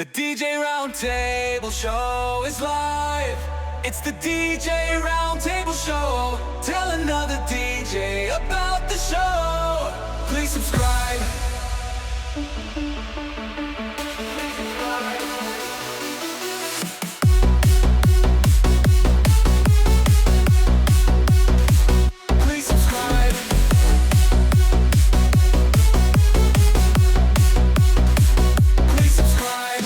The DJ Roundtable Show is live. It's the DJ Roundtable Show. Tell another DJ about the show. Please subscribe. Please subscribe. Please subscribe.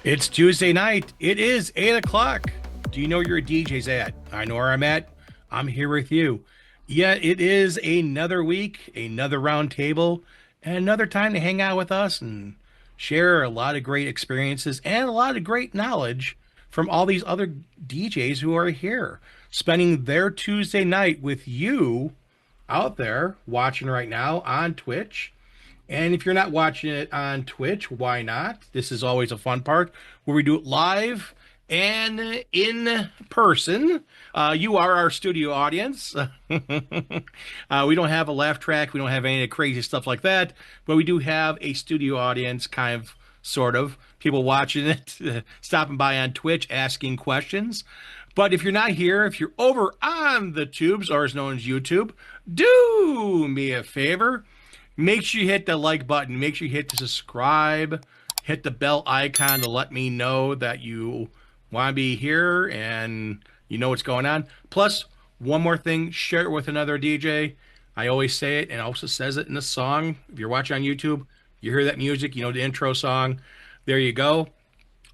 It's Tuesday night. It is 8 o'clock. Do you know where your DJ's at? I know where I'm at. I'm here with you. Yeah, it is another week, another round table, and another time to hang out with us and share a lot of great experiences and a lot of great knowledge from all these other DJs who are here, spending their Tuesday night with you out there watching right now on Twitch. And if you're not watching it on Twitch, why not? This is always a fun part where we do it live and in person. You are our studio audience. We don't have a laugh track. We don't have any crazy stuff like that. But we do have a studio audience, kind of, sort of. People watching it, stopping by on Twitch, asking questions. But if you're not here, if you're over on the tubes, or as known as YouTube, do me a favor. Make sure you hit the like button. Make sure you hit the subscribe. Hit the bell icon to let me know that you want to be here and you know what's going on. Plus, one more thing, share it with another DJ. I always say it, and it also says it in the song. If you're watching on YouTube, you hear that music, you know the intro song. There you go.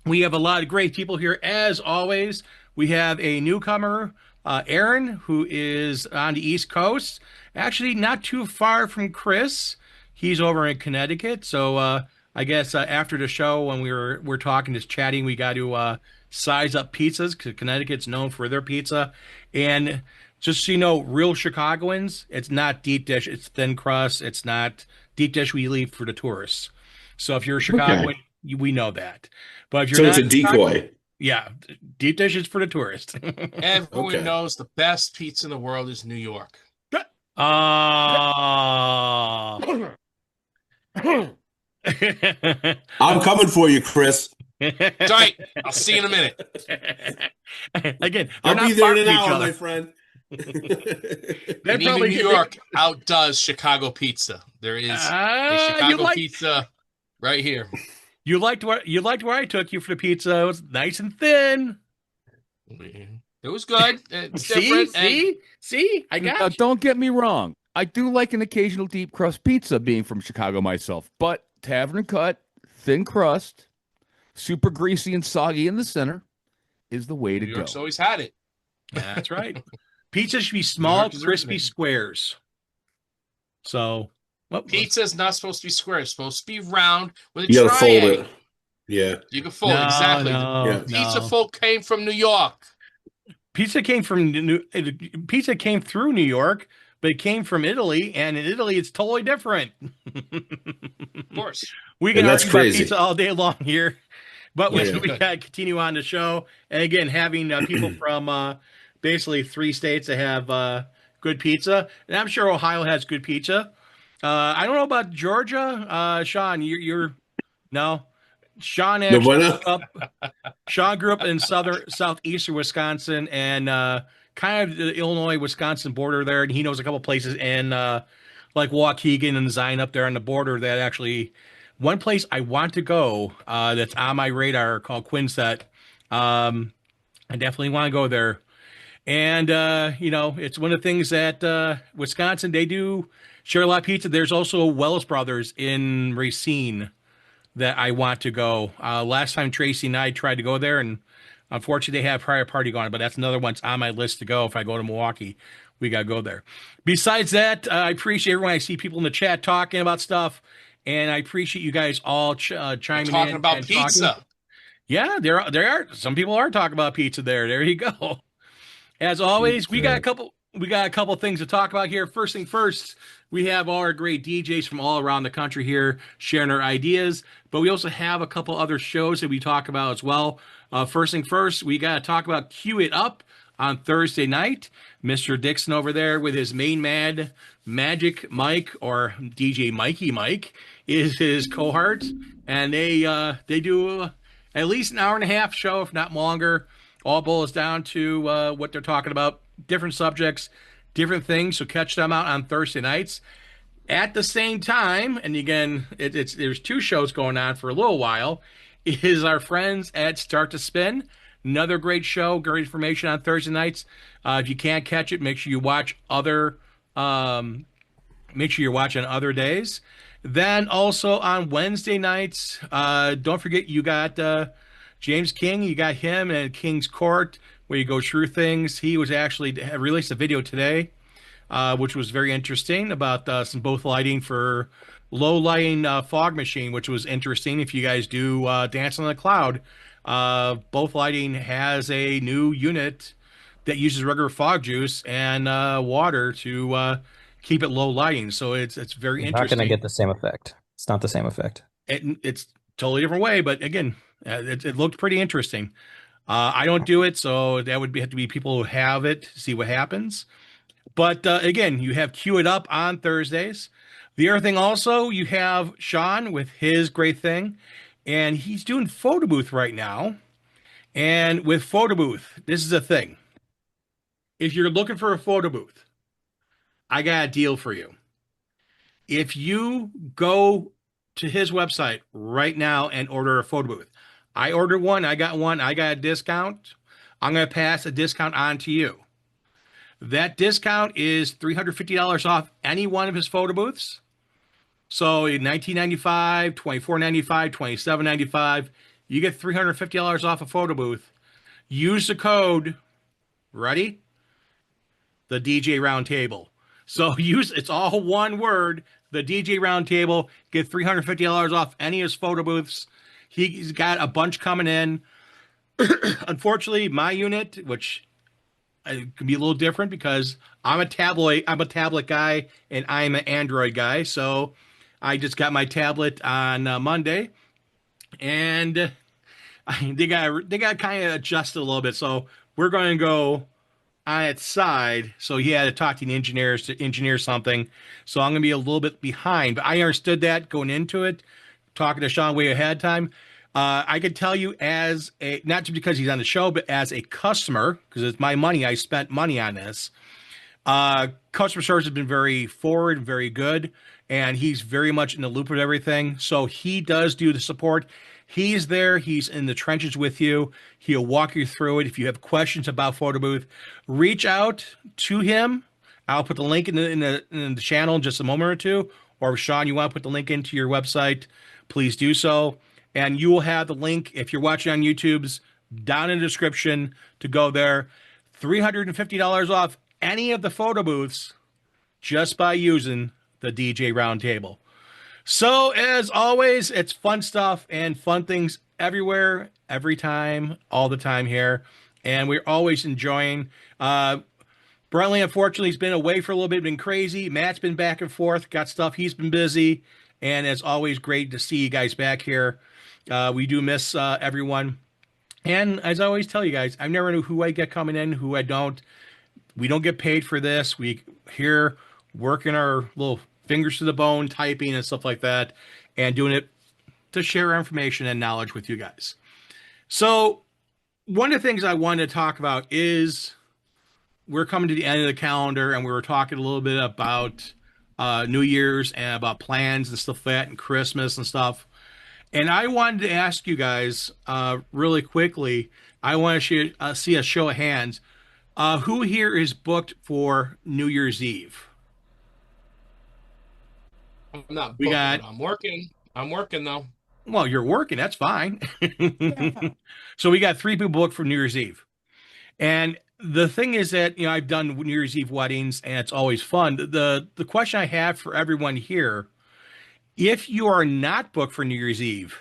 We have a lot of great people here, as always. We have a newcomer, Aaron, who is on the East Coast. Actually, not too far from Chris. He's over in Connecticut. So I guess after the show, when we're talking, just chatting, we got to size up pizzas because Connecticut's known for their pizza. And just so you know, real Chicagoans, it's not deep dish. It's thin crust. It's not deep dish we leave for the tourists. So if you're a Chicagoan, we know that. But if you're it's a decoy. Yeah, deep dish is for the tourists. Everyone knows the best pizza in the world is New York. I'm coming for you, Chris. It's all right. I'll see you in a minute. Again, I'll not be there in farting an each hour, other. my friend. And even New York outdoes Chicago pizza. There is a Chicago pizza right here. You liked where I took you for the pizza. It was nice and thin. It was good. It's different. See? I got you. Don't get me wrong. I do like an occasional deep crust pizza being from Chicago myself, but tavern cut, thin crust, super greasy and soggy in the center is the way to New go. York's always had it. That's right. Pizza should be small, crispy squares. So, Pizza's not supposed to be square. It's supposed to be round with a You gotta fold triangle. it. Yeah. You can fold exactly. Yeah. Pizza folk came from New York. Pizza came through New York, but it came from Italy, and in Italy it's totally different. Of course. We can that's argue about crazy. pizza all day long here, but we Yeah. gotta continue on the show. And again, having people from basically 3 states that have good pizza, and I'm sure Ohio has good pizza. I don't know about Georgia. Sean, you're no. Sean actually Sean grew up in southeastern Wisconsin and kind of the Illinois-Wisconsin border there, and he knows a couple places in like Waukegan and Zion up there on the border that actually one place I want to go that's on my radar called Quinset. I definitely want to go there. And it's one of the things that Wisconsin, they do share a lot of pizza. There's also Wells Brothers in Racine that I want to go. Last time Tracy and I tried to go there, and unfortunately they have prior party going, but that's another one's on my list to go. If I go to Milwaukee, we got to go there. Besides that, I appreciate everyone. I see people in the chat talking about stuff, and I appreciate you guys all chiming in. Talking about and pizza. Talking. Yeah, there are. Some people are talking about pizza there. There you go. As always, we got a couple things to talk about here. First thing first, we have all our great DJs from all around the country here sharing our ideas, but we also have a couple other shows that we talk about as well. First thing first, we got to talk about Cue It Up on Thursday night. Mr. Dixon over there with his main mad Magic Mike, or DJ Mikey Mike, is his cohort, and they do at least an hour and a half show, if not longer. All boils down to what they're talking about, different subjects, different things. So catch them out on Thursday nights. At the same time, and again, there's two shows going on for a little while, is our friends at Start to Spin. Another great show, great information on Thursday nights. If you can't catch it, make sure you watch make sure you're watching other days. Then also on Wednesday nights, don't forget you got James King. You got him at King's Court, where you go through things. He was actually released a video today, which was very interesting, about some both lighting for low lighting fog machine, which was interesting. If you guys do Dance on the Cloud, both lighting has a new unit that uses regular fog juice and water to keep it low lighting. So it's very You're interesting. not going to get the same effect. It's not the same effect. It's totally different way, but again, it looked pretty interesting. I don't do it, so that would have to be people who have it to see what happens. But again, you have Cue It Up on Thursdays. The other thing also, you have Sean with his great thing, and he's doing photo booth right now. And with photo booth, this is a thing. If you're looking for a photo booth, I got a deal for you. If you go to his website right now and order a photo booth, I ordered one, I got a discount. I'm going to pass a discount on to you. That discount is $350 off any one of his photo booths. So $19.95, $24.95, $27.95, you get $350 off a photo booth. Use the code, ready? The DJ Roundtable. So it's all one word, the DJ Roundtable. Get $350 off any of his photo booths. He's got a bunch coming in. Unfortunately, my unit, which can be a little different because I'm a tablet guy and I'm an Android guy. So I just got my tablet on Monday, and they got kind of adjusted a little bit. So we're going to go on its side. So he had to talk to the engineers to engineer something. So I'm going to be a little bit behind, but I understood that going into it, talking to Sean way ahead of time. I could tell you, as a, not just because he's on the show, but as a customer, because it's my money, I spent money on this. Customer service has been very forward, very good, and he's very much in the loop of everything. So he does do the support. He's there. He's in the trenches with you. He'll walk you through it. If you have questions about photo booth, reach out to him. I'll put the link in the channel in just a moment or two. Or Sean, you want to put the link into your website, please do so. And you will have the link, if you're watching on YouTube's, down in the description to go there. $350 off any of the photo booths just by using the DJ Roundtable. So, as always, it's fun stuff and fun things everywhere, every time, all the time here. And we're always enjoying. Brentley, unfortunately, has been away for a little bit, been crazy. Matt's been back and forth, got stuff. He's been busy. And as always, great to see you guys back here. We do miss everyone. And as I always tell you guys, I never know who I get coming in, who I don't. We don't get paid for this. We here working our little fingers to the bone, typing and stuff like that, and doing it to share information and knowledge with you guys. So one of the things I wanted to talk about is we're coming to the end of the calendar, and we were talking a little bit about New Year's and about plans and stuff like that, and Christmas and stuff. And I wanted to ask you guys really quickly, I want to see a show of hands. Who here is booked for New Year's Eve? I'm not booked. I'm working. I'm working, though. Well, you're working. That's fine. So we got 3 people booked for New Year's Eve. And the thing is that, I've done New Year's Eve weddings, and it's always fun. The question I have for everyone here, if you are not booked for New Year's Eve,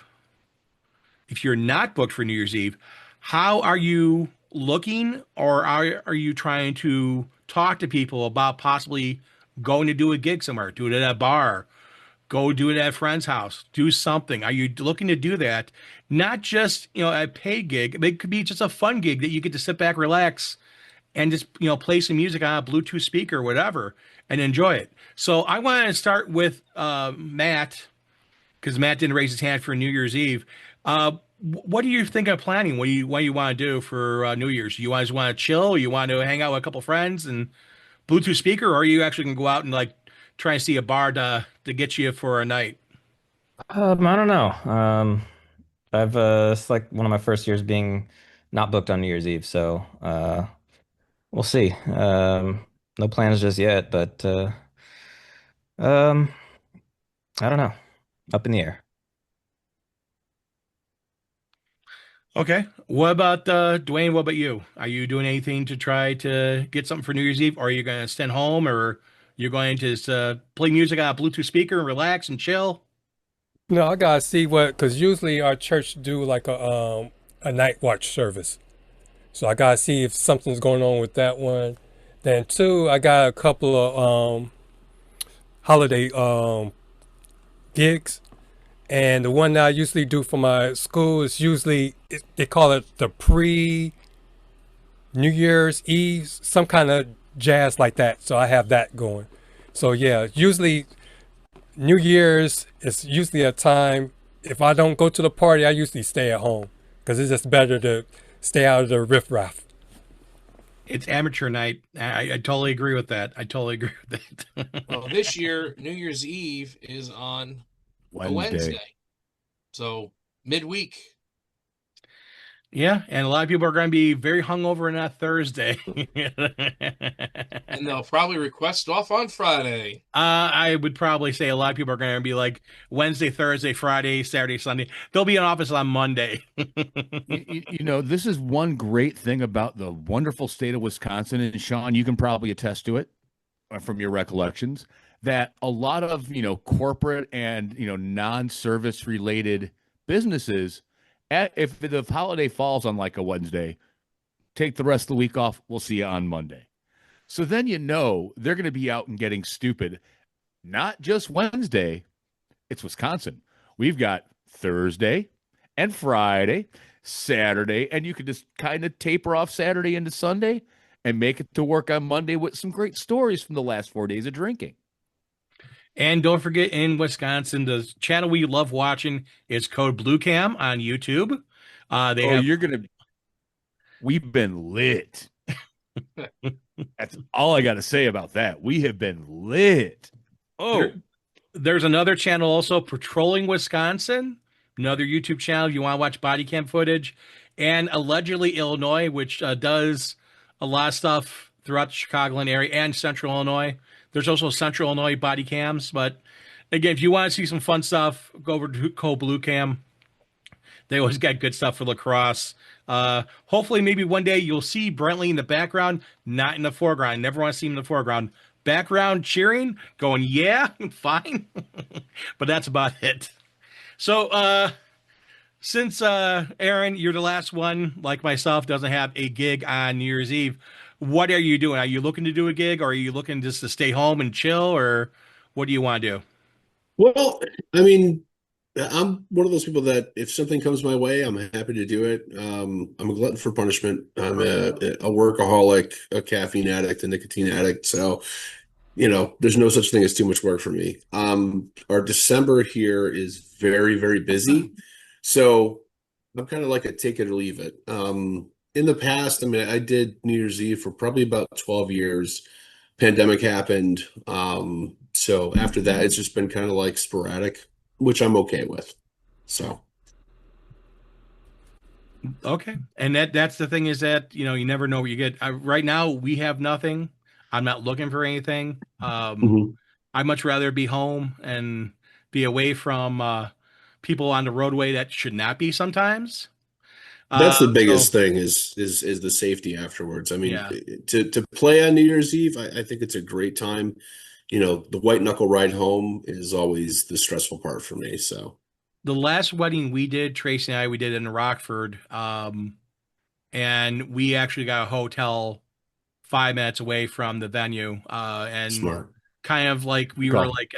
how are you looking, or are you trying to talk to people about possibly going to do a gig somewhere, do it at a bar, go do it at a friend's house, do something? Are you looking to do that? Not just, a paid gig, but it could be just a fun gig that you get to sit back, relax, and just play some music on a Bluetooth speaker or whatever and enjoy it. So I want to start with Matt because Matt didn't raise his hand for New Year's Eve. What do you think of planning? What do you want to do for New Year's? You guys want to chill? You want to hang out with a couple friends and Bluetooth speaker, or are you actually gonna go out and like try and see a bar to get you for a night? I don't know. I've it's like one of my first years being not booked on New Year's Eve, so we'll see. No plans just yet, but um, I don't know. Up in the air. Okay. What about Dwayne? What about you? Are you doing anything to try to get something for New Year's Eve? Or are you going to stay home, or you're going to play music on a Bluetooth speaker and relax and chill? No, I gotta see what, because usually our church do like a night watch service. So I gotta see if something's going on with that one. Then two, I got a couple of holiday gigs, and the one that I usually do for my school is usually they call it the pre New Year's Eve, some kind of jazz like that. So I have that going. So yeah, usually New Year's is usually a time. If I don't go to the party, I usually stay at home because it's just better to stay out of the riffraff. It's amateur night. I totally agree with that. I totally agree with that. Well, this year, New Year's Eve is on a Wednesday. So midweek. Yeah, and a lot of people are going to be very hungover on that Thursday. And they'll probably request off on Friday. I would probably say a lot of people are going to be like Wednesday, Thursday, Friday, Saturday, Sunday. They'll be in office on Monday. This is one great thing about the wonderful state of Wisconsin, and Sean, you can probably attest to it from your recollections, that a lot of, corporate and, non-service related businesses, if the holiday falls on like a Wednesday, take the rest of the week off. We'll see you on Monday. So then they're going to be out and getting stupid. Not just Wednesday. It's Wisconsin. We've got Thursday and Friday, Saturday, and you can just kind of taper off Saturday into Sunday and make it to work on Monday with some great stories from the last 4 days of drinking. And don't forget, in Wisconsin, the channel we love watching is Code Blue Cam on YouTube. We've been lit. That's all I got to say about that. We have been lit. There's another channel also, Patrolling Wisconsin, another YouTube channel if you want to watch body cam footage, and Allegedly Illinois, which does a lot of stuff throughout the Chicagoland area and Central Illinois. There's also Central Illinois body cams, but again, if you want to see some fun stuff, go over to Code Blue Cam. They always got good stuff for lacrosse. Hopefully, maybe one day you'll see Brentley in the background, not in the foreground. I never want to see him in the foreground. Background cheering, going, yeah, fine. But that's about it. So, since Aaron, you're the last one, like myself, doesn't have a gig on New Year's Eve, what are you doing? Are you looking to do a gig, or are you looking just to stay home and chill, or what do you want to do? Well, I mean, I'm one of those people that if something comes my way, I'm happy to do it. I'm a glutton for punishment. I'm a workaholic, a caffeine addict, a nicotine addict. So, there's no such thing as too much work for me. Our December here is very, very busy. So I'm kind of like a take it or leave it. In the past, I mean, I did New Year's Eve for probably about 12 years. Pandemic happened. So after that, it's just been kind of like sporadic, which I'm okay with. So. Okay. And that's the thing is that, you never know what you get. Right now, we have nothing. I'm not looking for anything. Mhm. I'd much rather be home and be away from people on the roadway that should not be sometimes. That's the biggest So, thing is the safety afterwards. I mean, yeah. to play on New Year's Eve, I think it's a great time. The white knuckle ride home is always the stressful part for me. So The last wedding we did, Tracy and I, we did in Rockford. And we actually got a hotel 5 minutes away from the venue. And smart. kind of like we were like,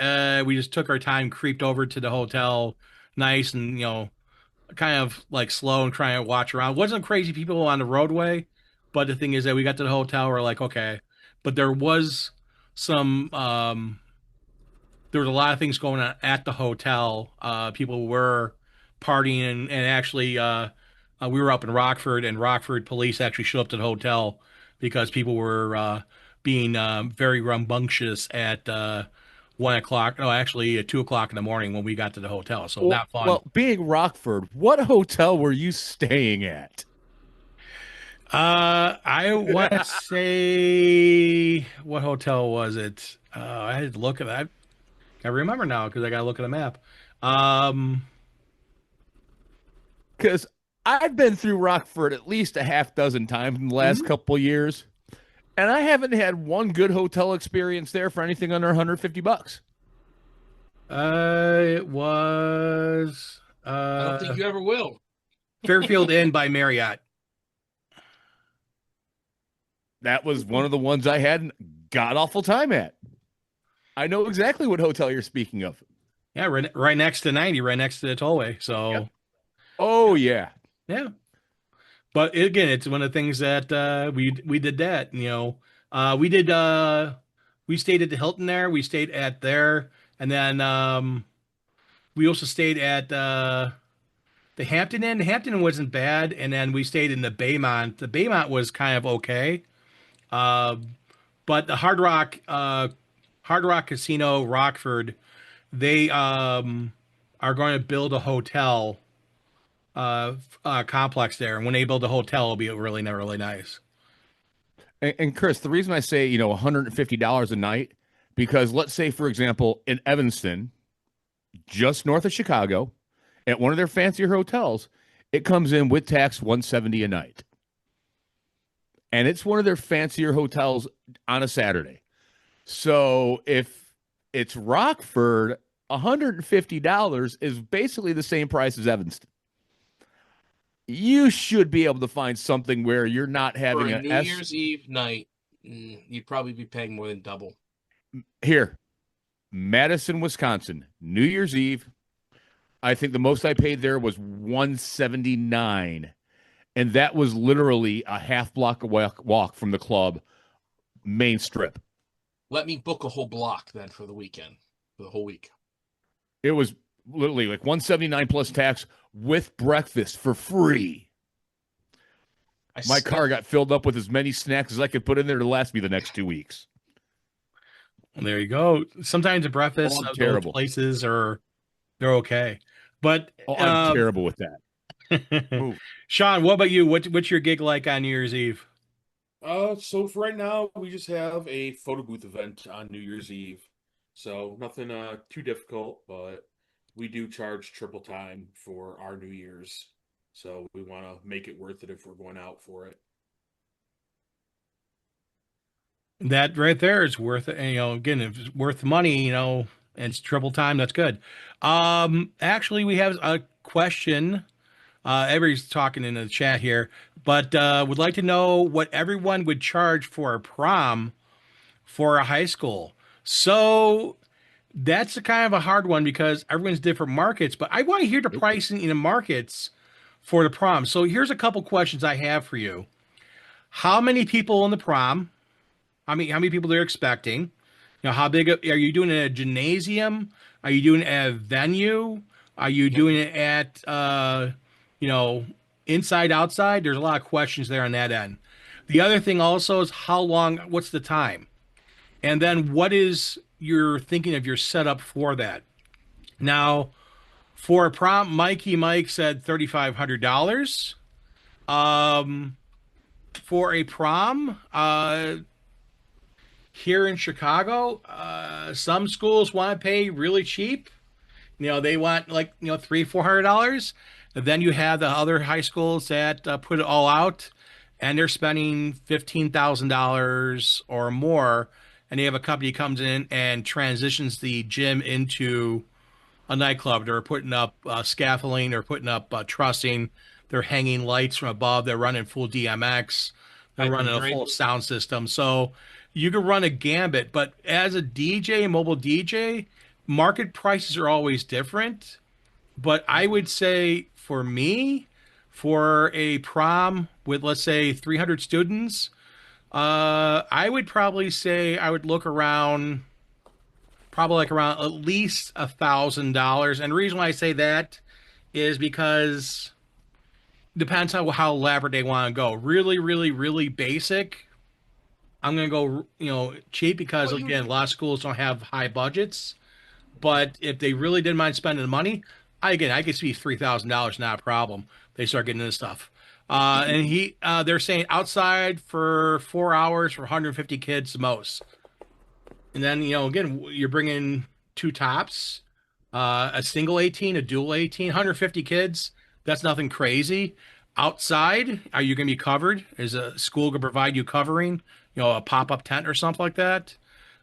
we just took our time, creeped over to the hotel, nice and kind of like slow and trying to watch around. Wasn't crazy people on the roadway, But the thing is that we got to the hotel, we're like, okay. But there was some there was a lot of things going on at the hotel. People were partying, and actually, we were up in Rockford, and Rockford police actually showed up to the hotel because people were being very rambunctious at 1 o'clock. No, actually, at 2 o'clock in the morning when we got to the hotel. So not fun. Well, being Rockford, what hotel were you staying at? I want to say, what hotel was it? I had to look at that. I remember now because I got to look at the map. Because I've been through Rockford at least a half dozen times in the last couple of years, and I haven't had one good hotel experience there for anything under $150. It was I don't think you ever will. Fairfield Inn by Marriott. That was one of the ones I had a god awful time at. I know exactly what hotel you're speaking of. Yeah, right next to 90, right next to the tollway. So, Yep. Oh yeah. But again, it's one of the things that we did that. We did we stayed at the Hilton there. We stayed at there, and then we also stayed at the Hampton Inn. The Hampton Inn wasn't bad, and then we stayed in the Baymont. The Baymont was kind of okay, but the Hard Rock Casino Rockford, they are going to build a hotel complex there, and when they build a hotel, it'll be really nice. And Chris, the reason I say $150 a night, because let's say, for example, in Evanston, just north of Chicago, at one of their fancier hotels, it comes in with tax $170 a night, and it's one of their fancier hotels on a Saturday. So if it's Rockford, $150 is basically the same price as Evanston. You should be able to find something where you're not having for a New Year's Eve night. You'd probably be paying more than double. Here, Madison, Wisconsin, New Year's Eve. I think the most I paid there was $179, and that was literally a half block walk from the club main strip. Let me book a whole block then for the weekend, for the whole week. It was literally like $179 plus tax with breakfast for free. My car got filled up with as many snacks as I could put in there to last me the next 2 weeks. Well, there you go. Sometimes the breakfast of those places they're okay, but I'm terrible with that. Sean, what about you? What's your gig like on New Year's Eve? So for right now, we just have a photo booth event on New Year's Eve. So nothing too difficult, but we do charge triple time for our New Year's. So we want to make it worth it if we're going out for it. That right there is worth it. Again, if it's worth the money, and it's triple time, that's good. Actually, we have a question. Everybody's talking in the chat here, but would like to know what everyone would charge for a prom for a high school. So that's a kind of a hard one because everyone's different markets, but I want to hear the pricing in the markets for the prom. So here's a couple questions I have for you. How many people in the prom? How many people they're expecting? How big are you doing it at a gymnasium? Are you doing it at a venue? Are you doing it at inside, outside? There's a lot of questions there on that end. The other thing also is what's the time? And then what is your thinking of your setup for that? Now, for a prom, Mikey Mike said $3,500. For a prom, here in Chicago, some schools want to pay really cheap. They want $300-$400. Then you have the other high schools that put it all out, and they're spending $15,000 or more. And they have a company comes in and transitions the gym into a nightclub. They're putting up scaffolding, they're putting up trussing, they're hanging lights from above, they're running full DMX, they're running a full sound system. So you can run a gambit, but as a DJ, mobile DJ, market prices are always different. But I would say for me, for a prom with, let's say, 300 students, I would probably say I would look around, probably like around at least $1,000. And the reason why I say that is because depends on how elaborate they want to go. Really, really, really basic. I'm gonna go, cheap because again, a lot of schools don't have high budgets. But if they really didn't mind spending the money, I could see $3,000 not a problem. They start getting into stuff. They're saying outside for 4 hours for 150 kids the most. And then, again, you're bringing two tops, a single 18, a dual 18, 150 kids. That's nothing crazy. Outside, are you going to be covered? Is a school going to provide you covering, a pop-up tent or something like that?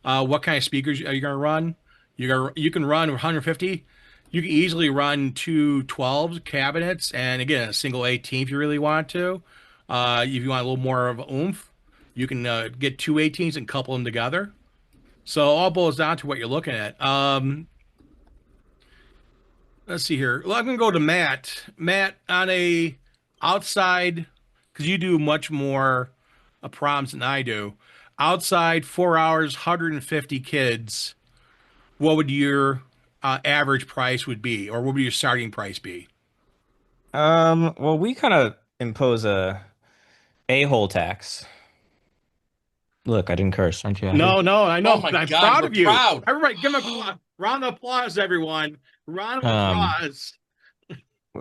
What kind of speakers are you going to run? You can run 150. You can easily run two 12 cabinets and again a single 18 if you really want to. If you want a little more of oomph, you can get two 18s and couple them together. So all boils down to what you're looking at. Let's see here. Well, I'm gonna go to Matt. Matt, on a outside, because you do much more proms than I do. Outside, 4 hours, 150 kids. What would your average price would be, or what would your starting price be? Well, we kind of impose a-hole tax. Look, I didn't curse. Aren't you happy? No, no, I know. Oh my I'm God, proud we're of you. proud. Everybody, give him a round of applause, everyone. Round of applause.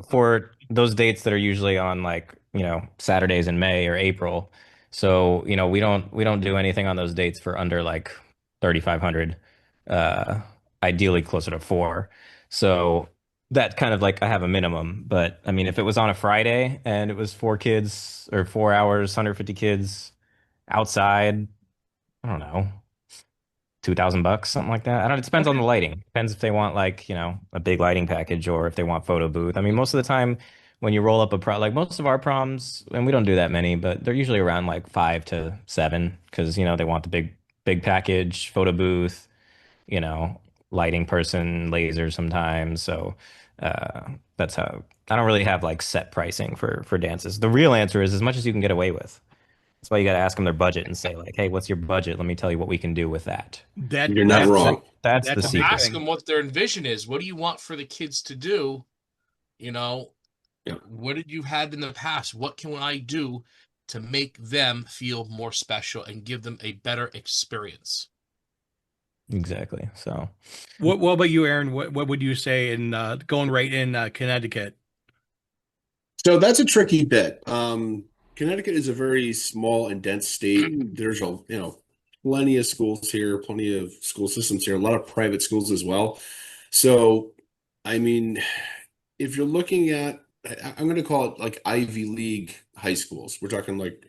For those dates that are usually on like, Saturdays in May or April. So, we don't do anything on those dates for under like 3,500. Ideally closer to four. So that kind of like I have a minimum, but I mean if it was on a Friday and it was four kids or 4 hours, 150 kids outside, I don't know, $2,000, something like that. I don't. It depends on the lighting. Depends if they want like a big lighting package or if they want photo booth. I mean, most of the time when you roll up like most of our proms, and we don't do that many, but they're usually around like 5 to 7 because they want the big package, photo booth, you know, lighting person, laser sometimes. So that's how I don't really have like set pricing for dances. The real answer is as much as you can get away with. That's why you got to ask them their budget and say like, "Hey, what's your budget? Let me tell you what we can do with that." You're not wrong. That's the That's secret. Ask them what their vision is. What do you want for the kids to do? You know, Yeah. what did you had in the past? What can I do to make them feel more special and give them a better experience? Exactly. So, What about you, Aaron? What would you say in going right in Connecticut? So that's a tricky bit. Connecticut is a very small and dense state. There's plenty of schools here, plenty of school systems here, a lot of private schools as well. So, I mean, if you're looking at, I'm going to call it like Ivy League high schools. We're talking like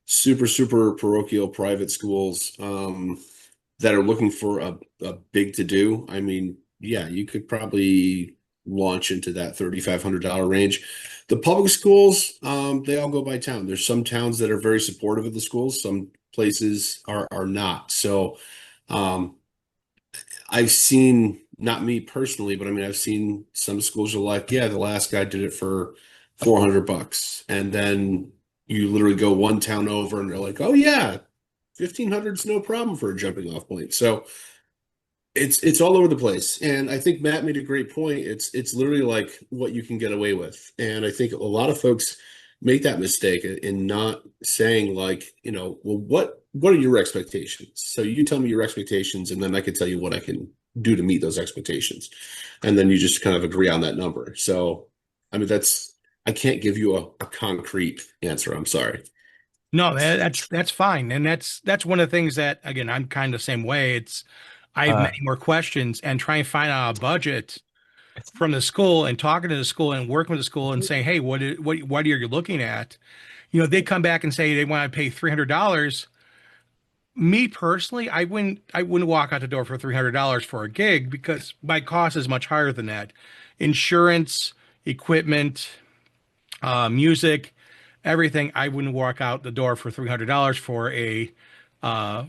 super, super parochial private schools that are looking for a big to do. I mean, yeah, you could probably launch into that $3,500 range. The public schools, they all go by town. There's some towns that are very supportive of the schools. Some places are not. So I've seen, not me personally, but I mean, I've seen some schools are like, yeah, the last guy did it for $400. And then you literally go one town over and they're like, oh yeah, 1,500 is no problem for a jumping off point. So it's all over the place. And I think Matt made a great point. It's literally like what you can get away with. And I think a lot of folks make that mistake in not saying like, well, what are your expectations? So you tell me your expectations, and then I can tell you what I can do to meet those expectations. And then you just kind of agree on that number. So, I mean, I can't give you a concrete answer. I'm sorry. No, that's fine, and that's one of the things that again I'm kind of the same way. I have many more questions and try and find out a budget from the school and talking to the school and working with the school and saying, hey, what are you looking at? They come back and say they want to pay $300. Me personally, I wouldn't walk out the door for $300 for a gig because my cost is much higher than that. Insurance, equipment, music, everything. I wouldn't walk out the door for $300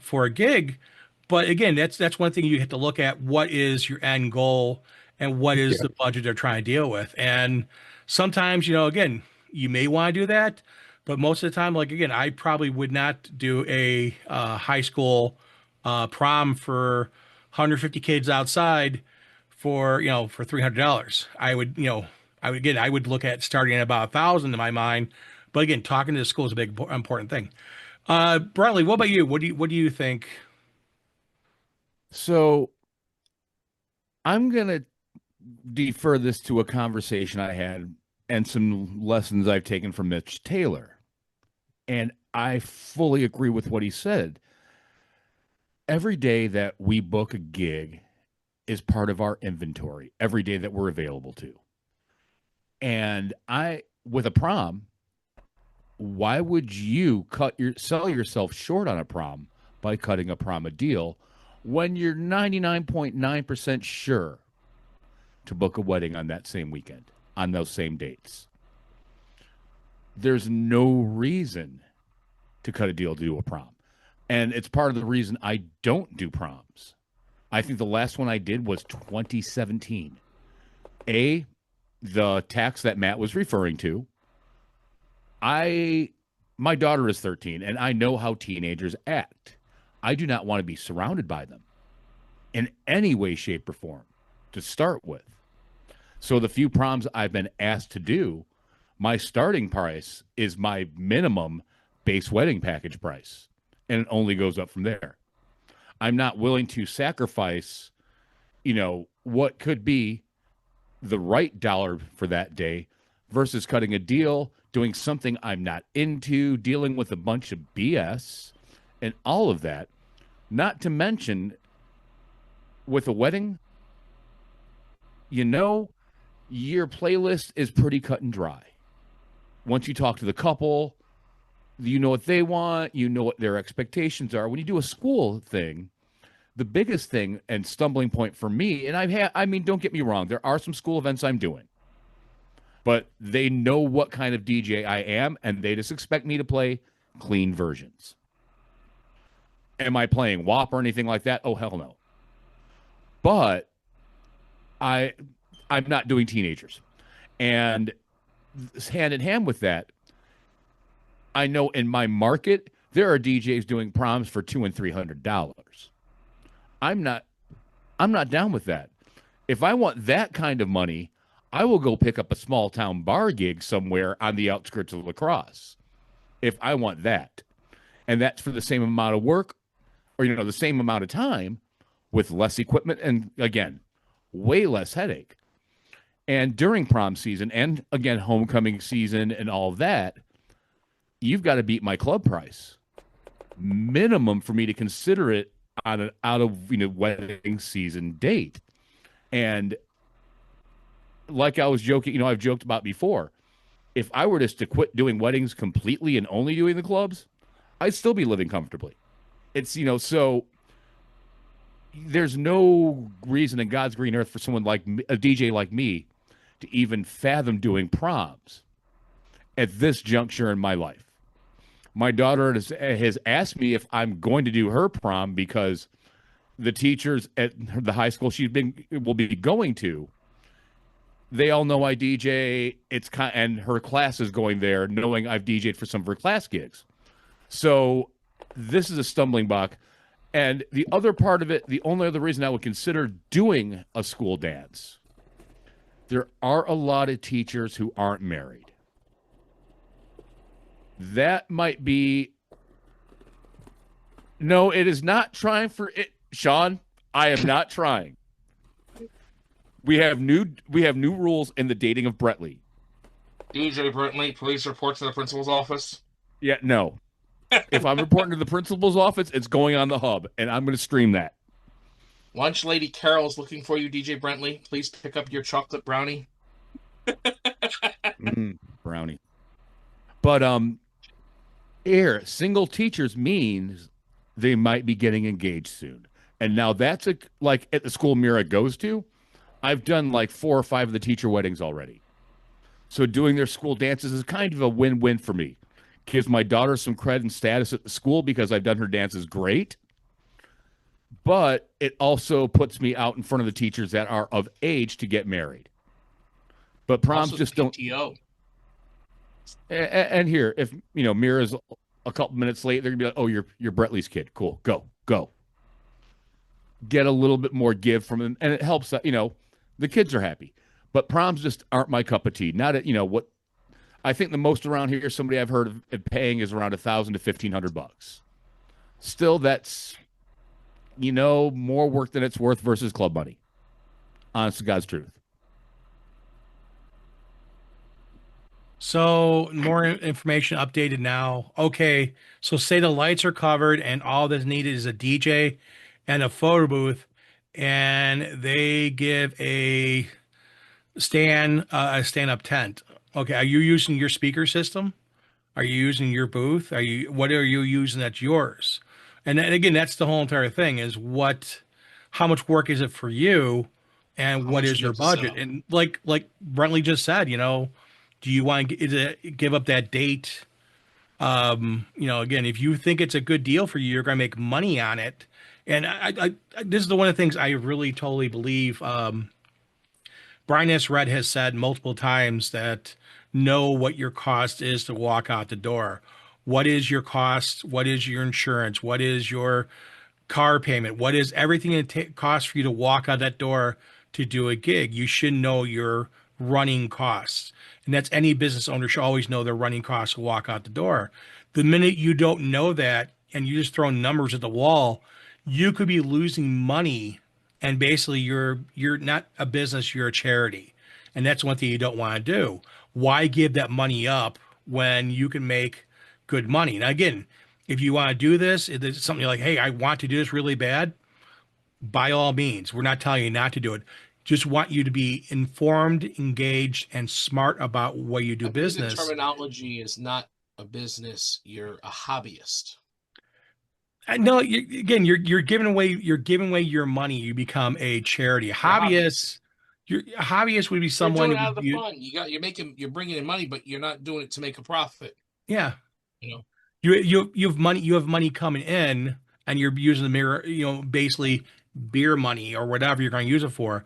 for a gig. But again, that's one thing you have to look at. What is your end goal and what is the budget they're trying to deal with? And sometimes, again, you may want to do that. But most of the time, like again, I probably would not do a high school prom for 150 kids outside for for $300. I would I would look at starting at about 1,000 in my mind. But again, talking to the school is a big important thing. Bradley, what about you? What do you think? So I'm gonna defer this to a conversation I had and some lessons I've taken from Mitch Taylor. And I fully agree with what he said. Every day that we book a gig is part of our inventory, every day that we're available to. And with a prom, why would you sell yourself short on a prom by cutting a prom a deal when you're 99.9% sure to book a wedding on that same weekend, on those same dates? There's no reason to cut a deal to do a prom. And it's part of the reason I don't do proms. I think the last one I did was 2017. The tax that Matt was referring to. My daughter is 13, and I know how teenagers act. I do not want to be surrounded by them in any way, shape, or form to start with. So the few proms I've been asked to do, my starting price is my minimum base wedding package price, and it only goes up from there. I'm not willing to sacrifice, what could be the right dollar for that day versus cutting a deal, doing something I'm not into, dealing with a bunch of BS and all of that. Not to mention, with a wedding, your playlist is pretty cut and dry. Once you talk to the couple, you know what they want, you know what their expectations are. When you do a school thing, the biggest thing and stumbling point for me, and don't get me wrong, there are some school events I'm doing, but they know what kind of DJ I am, and they just expect me to play clean versions. Am I playing WAP or anything like that? Oh, hell no. But I'm not doing teenagers. And hand in hand with that, I know in my market, there are DJs doing proms for $200 and $300. I'm not down with that. If I want that kind of money, I will go pick up a small town bar gig somewhere on the outskirts of La Crosse. If I want that. And that's for the same amount of work or, the same amount of time with less equipment and, again, way less headache. And during prom season and, again, homecoming season and all of that, you've got to beat my club price. Minimum for me to consider it on an out of wedding season date. And like I was joking, I've joked about before, if I were just to quit doing weddings completely and only doing the clubs, I'd still be living comfortably. It's, so there's no reason in God's green earth for someone like me, a DJ like me, to even fathom doing proms at this juncture in my life. My daughter has asked me if I'm going to do her prom because the teachers at the high school will be going to, they all know I DJ. And her class is going there, knowing I've DJed for some of her class gigs. So this is a stumbling block. And the other part of it, the only other reason I would consider doing a school dance, there are a lot of teachers who aren't married. That might be. No, it is not trying for it, Sean. I am not trying. We have new rules in the dating of Brentley. DJ Brentley, please report to the principal's office. Yeah, no. If I'm reporting to the principal's office, it's going on the hub, and I'm going to stream that. Lunch Lady Carol's looking for you, DJ Brentley. Please pick up your chocolate brownie. Brownie. But single teachers means they might be getting engaged soon. And now that's like at the school Mira goes to, I've done like 4 or 5 of the teacher weddings already. So doing their school dances is kind of a win-win for me. Gives my daughter some cred and status at the school because I've done her dances great. But it also puts me out in front of the teachers that are of age to get married. But proms also just don't. PTO. And here, if Mira's a couple minutes late, they're gonna be like, "Oh, you're Brett Lee's kid. Cool, go." Get a little bit more give from them, and it helps that the kids are happy. But proms just aren't my cup of tea. Not at what I think the most around here. Somebody I've heard of paying is around $1,000 to $1,500. Still, that's more work than it's worth versus club money. Honest to God's truth. So more information updated now. Okay, so say the lights are covered and all that's needed is a DJ and a photo booth, and they give a stand-up tent. Okay, are you using your speaker system? Are you using your booth? What are you using that's yours? And then, again, that's the whole entire thing is how much work is it for you and what is your budget? And like Brentley just said, do you want to give up that date? Again, if you think it's a good deal for you, you're going to make money on it. And I this is one of the things I really totally believe. Brian S. Red has said multiple times that know what your cost is to walk out the door. What is your cost? What is your insurance? What is your car payment? What is everything it costs for you to walk out that door to do a gig? You should know your running costs. And that's any business owner should always know their running costs to walk out the door. The minute you don't know that and you just throw numbers at the wall, you could be losing money. And basically you're not a business, you're a charity. And that's one thing you don't want to do. Why give that money up when you can make good money? Now, again, if you want to do this, if it's something like, hey, I want to do this really bad, by all means, we're not telling you not to do it. Just want you to be informed, engaged, and smart about what you do business. The terminology is not a business. You're a hobbyist. No, you're giving away your money. You become a charity. Hobbyist. A hobbyist would be someone you're doing it out of the fun. You're bringing in money, but you're not doing it to make a profit. Yeah. You have money. You have money coming in, and you're using the mirror. Basically beer money or whatever you're going to use it for.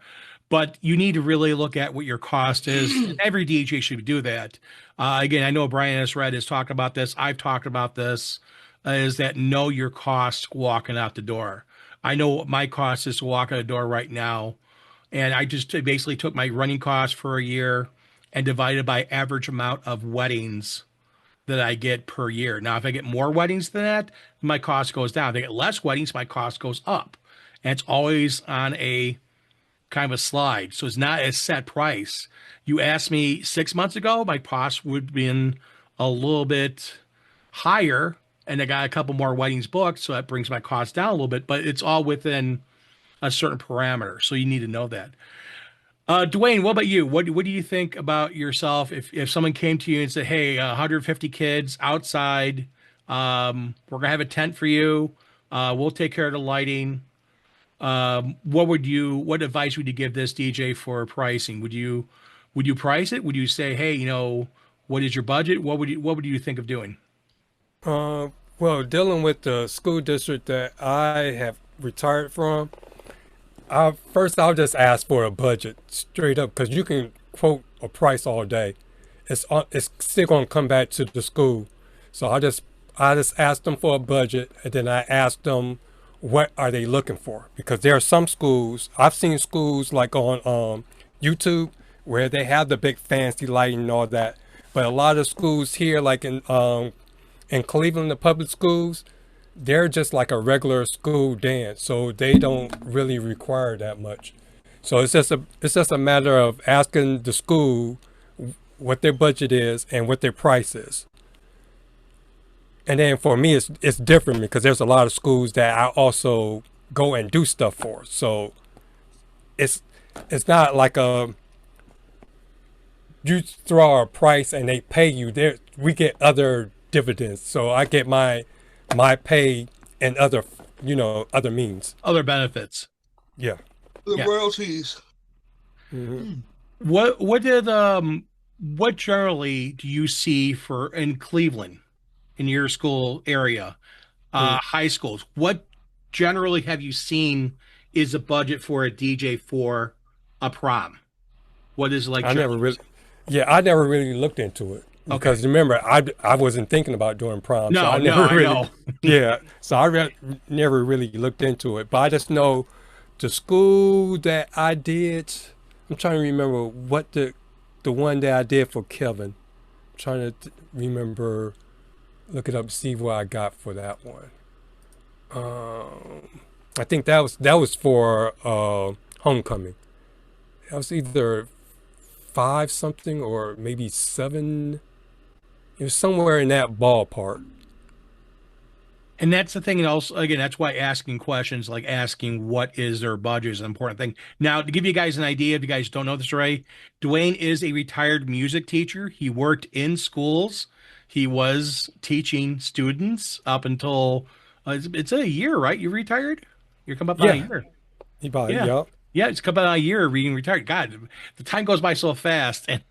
But you need to really look at what your cost is. Every DJ should do that. Again, I know Brian S. Red has talked about this. I've talked about this. Is that know your cost walking out the door. I know what my cost is to walk out the door right now. And I just basically took my running cost for a year and divided by average amount of weddings that I get per year. Now, if I get more weddings than that, my cost goes down. If I get less weddings, my cost goes up. And it's always on a kind of a slide. So it's not a set price. You asked me 6 months ago, my cost would have been a little bit higher. And I got a couple more weddings booked, so that brings my cost down a little bit, but it's all within a certain parameter. So you need to know that. Dwayne, what about you? What do you think about yourself if someone came to you and said, hey, 150 kids outside, we're going to have a tent for you. We'll take care of the lighting. What advice would you give this DJ for pricing? Would you price it? Would you say, hey, what is your budget? What would you think of doing? Well, dealing with the school district that I have retired from, first I'll just ask for a budget straight up because you can quote a price all day. It's still going to come back to the school. So I just ask them for a budget, and then I ask them what are they looking for, because there are some schools I've seen schools like on YouTube where they have the big fancy lighting and all that, but a lot of schools here, like in Cleveland, the public schools, they're just like a regular school dance, so they don't really require that much. So it's just a matter of asking the school what their budget is and what their price is. And then for me, it's different because there's a lot of schools that I also go and do stuff for. So it's not like you throw a price and they pay you. We get other dividends, so I get my pay and other means, other benefits. Yeah, the royalties. Mm-hmm. What generally do you see in Cleveland, in your school area, high schools? What generally have you seen is a budget for a DJ for a prom? What is like? I never really looked into it. because remember, I wasn't thinking about doing prom, so No, I no, never I really, know. yeah, so never really looked into it. But I just know the school that I did. I'm trying to remember what the one that I did for Kevin. I'm trying to remember, look it up, see what I got for that one. I think that was for homecoming. That was either five something or maybe seven. It was somewhere in that ballpark. And that's the thing. And also, again, that's why asking questions, like asking what is their budget, is an important thing. Now, to give you guys an idea, if you guys don't know this already, Dwayne is a retired music teacher. He worked in schools. He was teaching students up until it's a year, right? You retired? You're coming up on a Yeah, year. he bought it. Yeah. Yup. Yeah, it's coming on a year of being retired. God, the time goes by so fast. And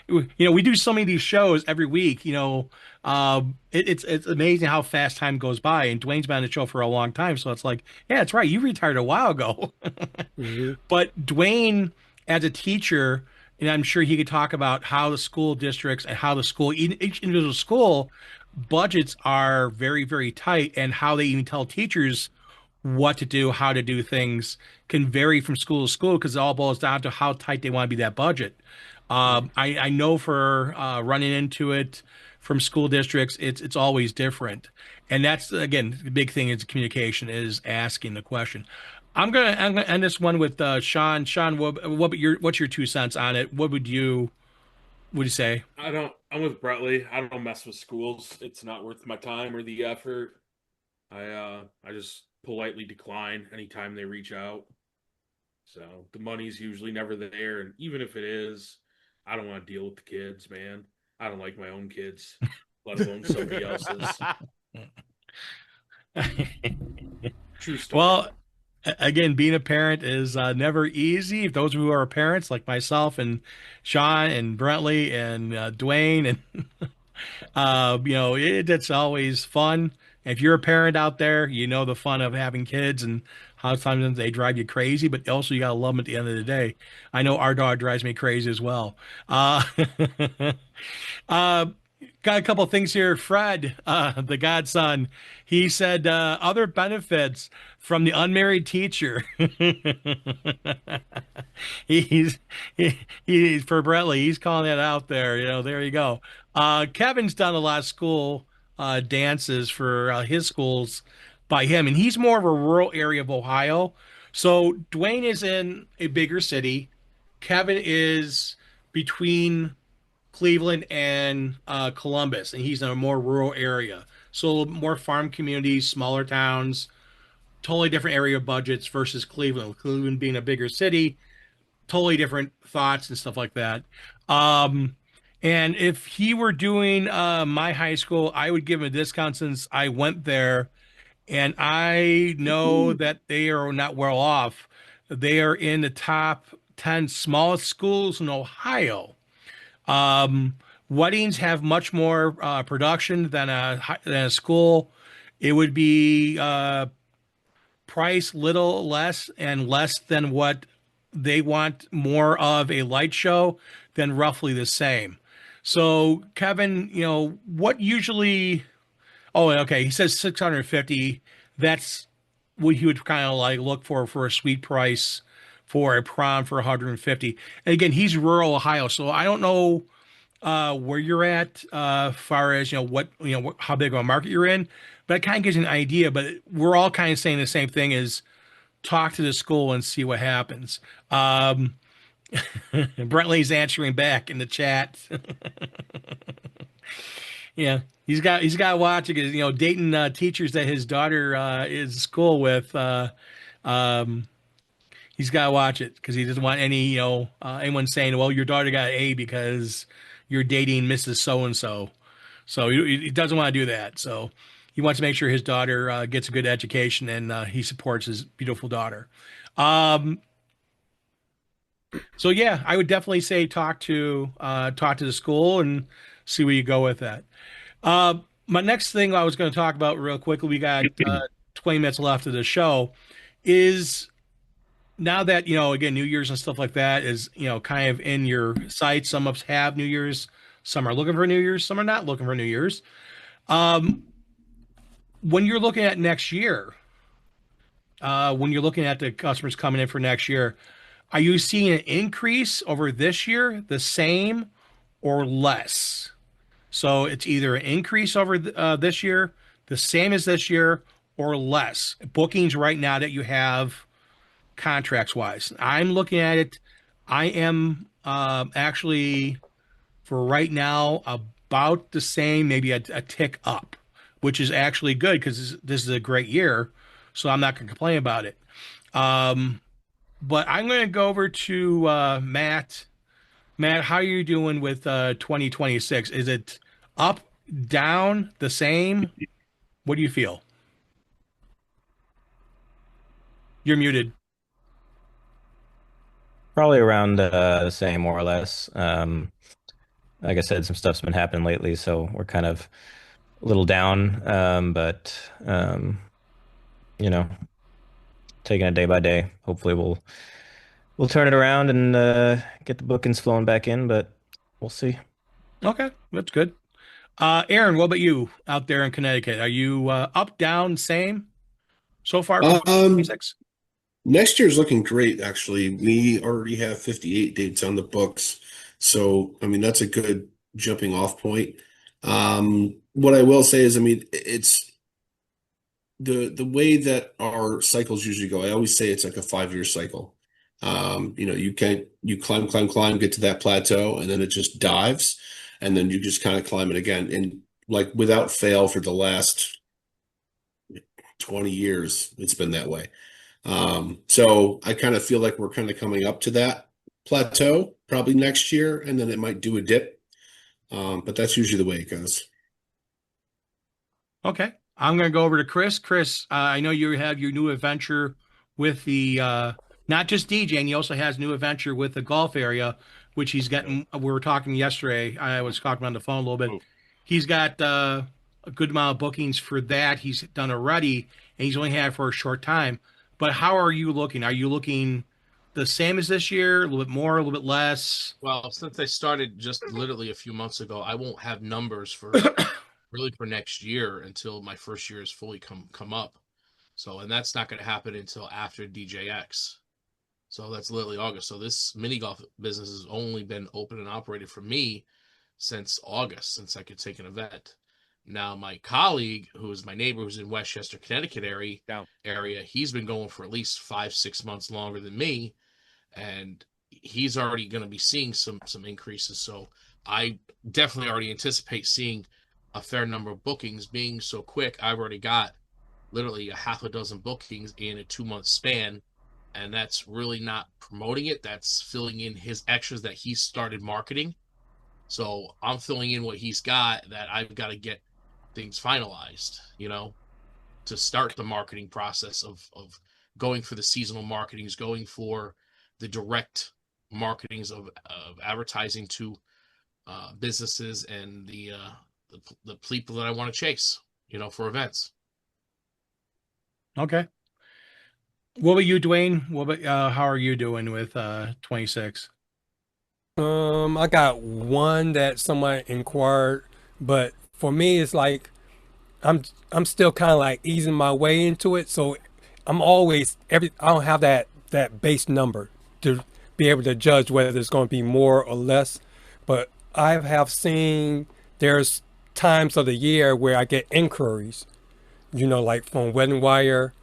we do so many of these shows every week, it's amazing how fast time goes by. And Dwayne's been on the show for a long time, so it's like, yeah, that's right. You retired a while ago. Hmm. But Dwayne, as a teacher, and I'm sure he could talk about how the school districts and how the school, each individual school budgets are very, very tight, and how they even tell teachers what to do, how to do things can vary from school to school because it all boils down to how tight they want to be that budget. I know for running into it from school districts, it's always different, and that's again the big thing is communication, is asking the question. I'm gonna end this one with Sean. Sean, what's your 2 cents on it? Would you say? I'm with Bretley. I don't mess with schools. It's not worth my time or the effort. I just politely decline anytime they reach out. So the money's usually never there, and even if it is, I don't want to deal with the kids, man. I don't like my own kids, let alone somebody else's. True story. Well, again, being a parent is never easy. Those who are parents, like myself and Sean and Brentley and Dwayne, and it's always fun. If you're a parent out there, you know the fun of having kids and how sometimes they drive you crazy, but also you gotta love them at the end of the day. I know our dog drives me crazy as well. Uh, got a couple things here. Fred, the godson, he said other benefits from the unmarried teacher. he's he's for Brentley. He's calling it out there. There you go. Kevin's done a lot of school dances for his schools by him, and he's more of a rural area of Ohio. So Dwayne is in a bigger city. Kevin is between Cleveland and Columbus, and he's in a more rural area. So more farm communities, smaller towns, totally different area budgets versus Cleveland. Cleveland being a bigger city, totally different thoughts and stuff like that. Um, and if he were doing my high school, I would give him a discount since I went there, and I know that they are not well off. They are in the top 10 smallest schools in Ohio. Weddings have much more production than a school. It would be price little less and less than what they want, more of a light show than roughly the same. So Kevin, what usually? Oh, okay. He says 650. That's what he would kind of like look for a sweet price for a prom for 150. And again, he's rural Ohio, so I don't know where you're at, far as how big of a market you're in, but it kind of gives you an idea. But we're all kind of saying the same thing: is talk to the school and see what happens. Brentley's answering back in the chat. Yeah, he's got to watch it because dating teachers that his daughter is school with. Um, he's got to watch it because he doesn't want anyone saying, "Well, your daughter got an A because you're dating Mrs. So and so." So he doesn't want to do that. So he wants to make sure his daughter gets a good education, and he supports his beautiful daughter. Um, so yeah, I would definitely say talk to the school and see where you go with that. My next thing I was going to talk about real quickly, we got 20 minutes left of the show, is now that, again, New Year's and stuff like that is, kind of in your sights. Some of us have New Year's Some are looking for New Year's, some are not looking for New Year's. Um, when you're looking at next year, when you're looking at the customers coming in for next year, are you seeing an increase over this year, the same, or less? So it's either an increase over this year, the same as this year, or less. Bookings right now that you have contracts wise. I'm looking at it. I am actually for right now about the same, maybe a tick up, which is actually good because this is a great year. So I'm not going to complain about it. Um, but I'm going to go over to Matt. Matt, how are you doing with 2026? Is it up, down, the same? What do you feel? You're muted. Probably around the same, more or less. Like I said, some stuff's been happening lately, so we're kind of a little down. But you know, taking it day by day. Hopefully, we'll turn it around and get the bookings flowing back in. But we'll see. Okay, that's good. Aaron, what about you out there in Connecticut? Are you up, down, same so far for Um, 2026? Next year's looking great, actually. We already have 58 dates on the books. So, I mean, that's a good jumping off point. What I will say is, I mean, it's the way that our cycles usually go. I always say it's like a 5-year cycle. You climb, get to that plateau, and then it just dives, and then you just kind of climb it again. And like without fail for the last 20 years, it's been that way. So I kind of feel like we're kind of coming up to that plateau probably next year, and then it might do a dip. But that's usually the way it goes. Okay. I'm going to go over to Chris. Chris, I know you have your new adventure with the not just DJing, he also has new adventure with the golf area, which he's getting. We were talking yesterday. I was talking on the phone a little bit. He's got a good amount of bookings for that. He's done already, and he's only had it for a short time. But how are you looking? Are you looking the same as this year, a little bit more, a little bit less? Well, since I started just literally a few months ago, I won't have numbers for really for next year until my first year is fully come up. So, and that's not going to happen until after DJX. So that's literally August. So this mini golf business has only been open and operated for me since August, since I could take an event. Now, my colleague, who is my neighbor, who's in Westchester, Connecticut area, he's been going for at least 5-6 months longer than me, and he's already going to be seeing some increases. So I definitely already anticipate seeing a fair number of bookings. Being so quick, I've already got literally a half a dozen bookings in a 2-month span, and that's really not promoting it. That's filling in his extras that he's started marketing. So I'm filling in what he's got that I've got to get things finalized, to start the marketing process of going for the seasonal marketings, going for the direct marketings of advertising to businesses and the people that I want to chase, for events. Okay. What about you, Dwayne? What about how are you doing with 26? I got one that someone inquired, but for me, it's like I'm still kind of like easing my way into it. So I'm always I don't have that base number to be able to judge whether it's going to be more or less. But I have seen there's times of the year where I get inquiries, like from Wedding Wire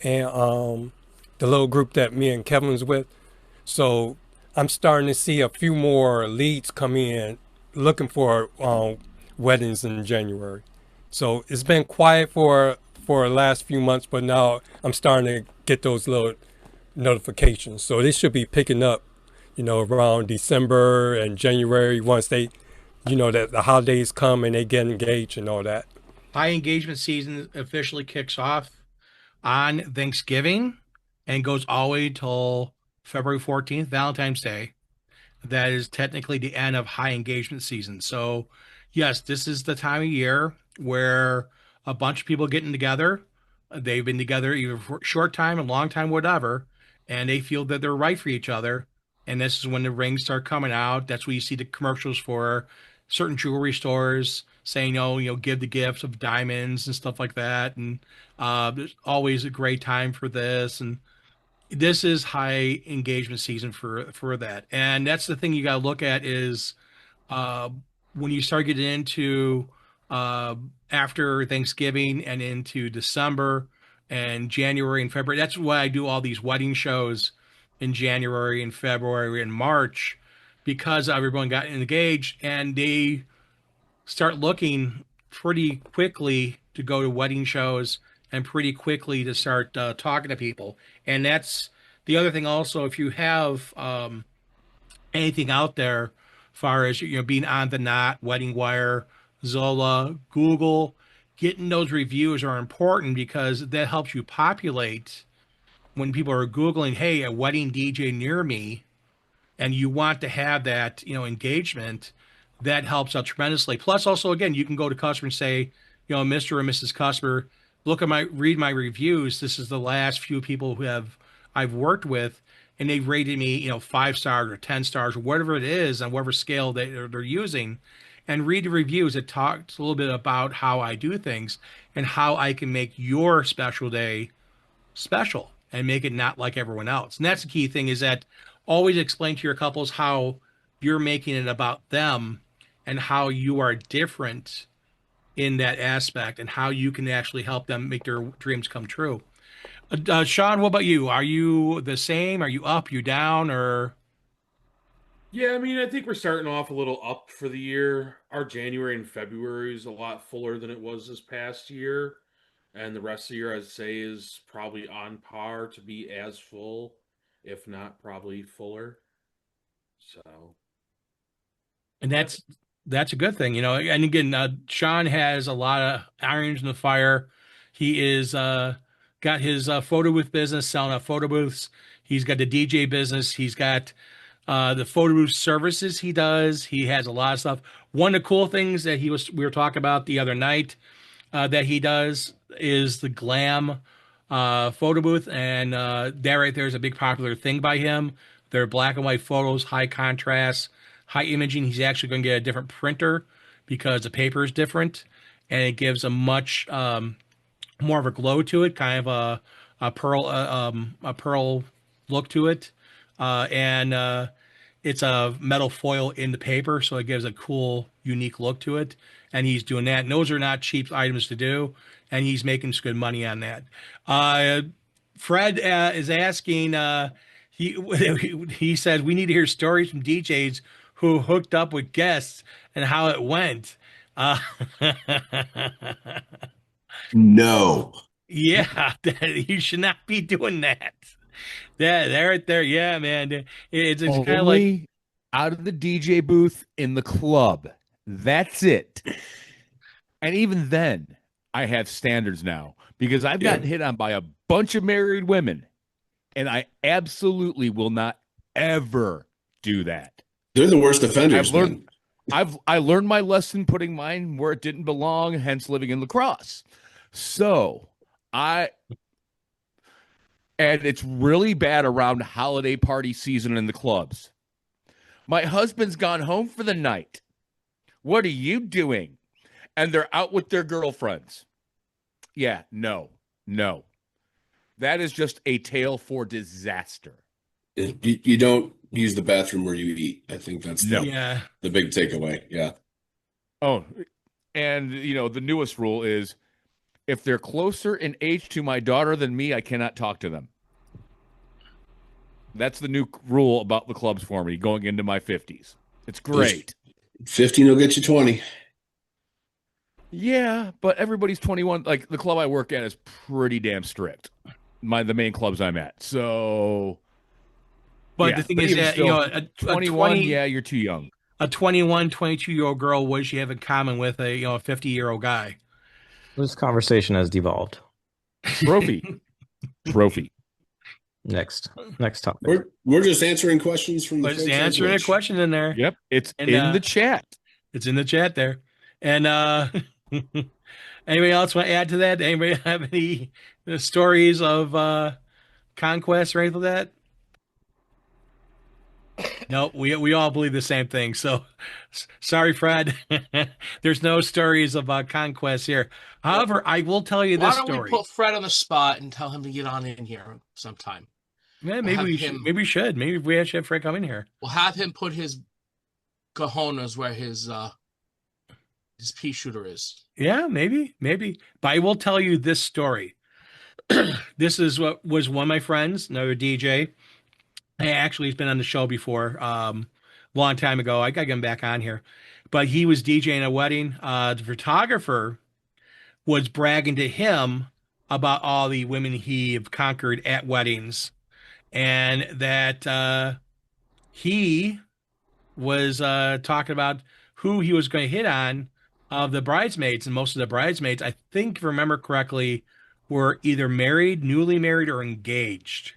and the little group that me and Kevin was with. So I'm starting to see a few more leads come in looking for weddings in January. So it's been quiet for the last few months, but now I'm starting to get those little notifications. So this should be picking up, around December and January once they, that the holidays come and they get engaged and all that. High engagement season officially kicks off on Thanksgiving and goes all the way till February 14th, Valentine's Day. That is technically the end of high engagement season. So, yes, this is the time of year where a bunch of people getting together. They've been together either for a short time, a long time, whatever, and they feel that they're right for each other. And this is when the rings start coming out. That's what you see the commercials for certain jewelry stores saying, oh, give the gift of diamonds and stuff like that. And there's always a great time for this. And this is high engagement season for that. And that's the thing you got to look at is uh, when you start getting into uh, after Thanksgiving and into December and January and February. That's why I do all these wedding shows in January and February and March because everyone got engaged and they start looking pretty quickly to go to wedding shows and pretty quickly to start talking to people. And that's the other thing also, if you have anything out there far as being on the knot, wedding wire, Zola, Google, getting those reviews are important because that helps you populate when people are googling, hey, a wedding DJ near me, and you want to have that engagement. That helps out tremendously. Plus also, again, you can go to customer and say, Mr. or Mrs. Customer, read my reviews. This is the last few people who I've worked with, and they've rated me, 5 stars or 10 stars or whatever it is on whatever scale they're using, and read the reviews. It talks a little bit about how I do things and how I can make your special day special and make it not like everyone else. And that's the key thing, is that always explain to your couples how you're making it about them and how you are different in that aspect and how you can actually help them make their dreams come true. Sean, what about you? Are you the same? Are you up, you down, or? Yeah, I mean, I think we're starting off a little up for the year. Our January and February is a lot fuller than it was this past year. And the rest of the year, I'd say, is probably on par to be as full, if not probably fuller. So, And that's a good thing, And again, Sean has a lot of irons in the fire. He is got his photo booth business, selling out photo booths. He's got the DJ business. He's got the photo booth services he does. He has a lot of stuff. One of the cool things that we were talking about the other night that he does is the glam photo booth, and that right there is a big popular thing by him. They're black and white photos, high contrast, high imaging. He's actually going to get a different printer because the paper is different, and it gives a much more of a glow to it, kind of a pearl look to it, and it's a metal foil in the paper, so it gives a cool, unique look to it. And he's doing that. And those are not cheap items to do, and he's making some good money on that. Fred is asking. He he says we need to hear stories from DJs who hooked up with guests and how it went. Uh, No. yeah, you should not be doing that. That right there, yeah, man. It's kind of like Only out of the DJ booth in the club. That's it. And even then, I have standards now because I've gotten hit on by a bunch of married women, and I absolutely will not ever do that. They're the worst offenders, I've learned man. I learned my lesson putting mine where it didn't belong, hence living in lacrosse. So and it's really bad around holiday party season in the clubs. My husband's gone home for the night. What are you doing? And they're out with their girlfriends. Yeah, no. That is just a tale for disaster. You don't use the bathroom where you eat. I think that's yeah. the big takeaway. Yeah. Oh, and the newest rule is if they're closer in age to my daughter than me, I cannot talk to them. That's the new rule about the clubs for me going into my 50s. It's great. 15 will get you 20. Yeah, but everybody's 21. Like the club I work at is pretty damn strict. The main clubs I'm at. So, but the thing is that still, a 21, yeah, you're too young. A 21, 22-year-old girl, what does she have in common with a 50-year-old guy? This conversation has devolved. Trophy. Next topic. We're just answering questions from the Just answering a question in there. Yep, it's in the chat. It's in the chat there. And anybody else want to add to that? Anybody have any stories of conquest or anything like that? No, we all believe the same thing. So sorry, Fred. There's no stories about conquest here. Well, However, I will tell you why this don't we story. put Fred on the spot and tell him to get on in here sometime? Yeah, We'll maybe have we should. him. Maybe we should. Maybe we should have Fred come in here. We'll have him put his cojones where his pea shooter is. Yeah, maybe. But I will tell you this story. This is what was one of my friends, another DJ. Actually, he's been on the show before, long time ago. I got him back on here, but he was DJing a wedding. The photographer was bragging to him about all the women he have conquered at weddings, and that he was talking about who he was going to hit on of the bridesmaids, and most of the bridesmaids, I think, if I remember correctly, were either married, newly married, or engaged.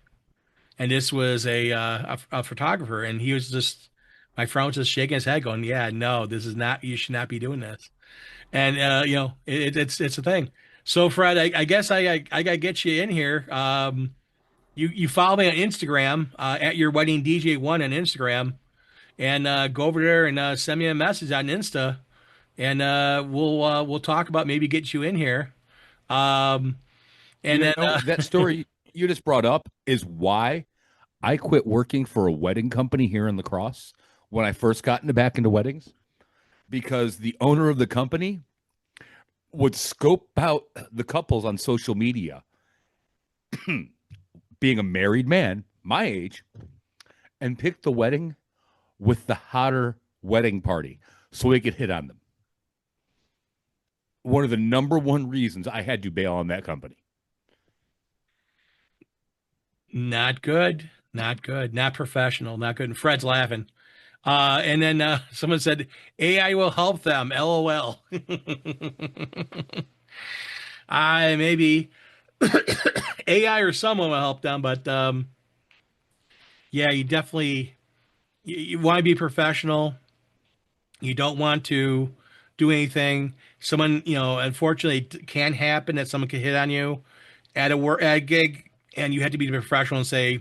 And this was a photographer, and he was just my friend was just shaking his head, going, "Yeah, no, this is not. You should not be doing this." And it's a thing. So, Fred, I guess I got to get you in here. You follow me on Instagram at your wedding DJ1 on Instagram, and go over there and send me a message on Insta, and we'll talk about maybe get you in here. Um, and You then know, that story you just brought up is why I quit working for a wedding company here in La Crosse when I first back into weddings, because the owner of the company would scope out the couples on social media, being a married man my age, and pick the wedding with the hotter wedding party so he could hit on them. One of the number one reasons I had to bail on that company. not good, not good, not professional, not good. And Fred's laughing. And then someone said AI will help them. LOL. I maybe AI or someone will help them, but yeah, you definitely you want to be professional. You don't want to do anything. Someone, unfortunately, it can happen that someone could hit on you at a gig, and you have to be professional and say,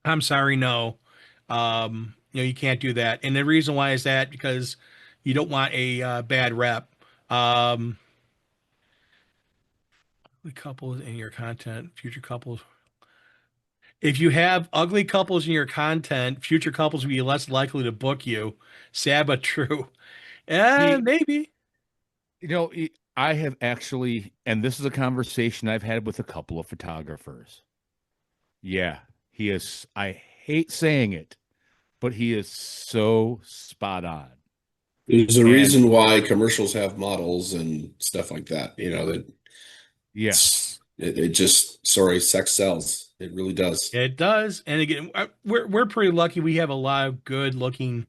"I'm sorry, no." You can't do that. And the reason why is that because you don't want a bad rep. Um, the couples in your content, future couples. If you have ugly couples in your content, future couples will be less likely to book you. Sad but true. He, Maybe. I have actually, and this is a conversation I've had with a couple of photographers. Yeah, he is. I hate saying it, but he is so spot on. There's a And reason why commercials have models and stuff like that. That yes, it just, sorry, sex sells. It really does. It does. And again, we're pretty lucky. We have a lot of good looking.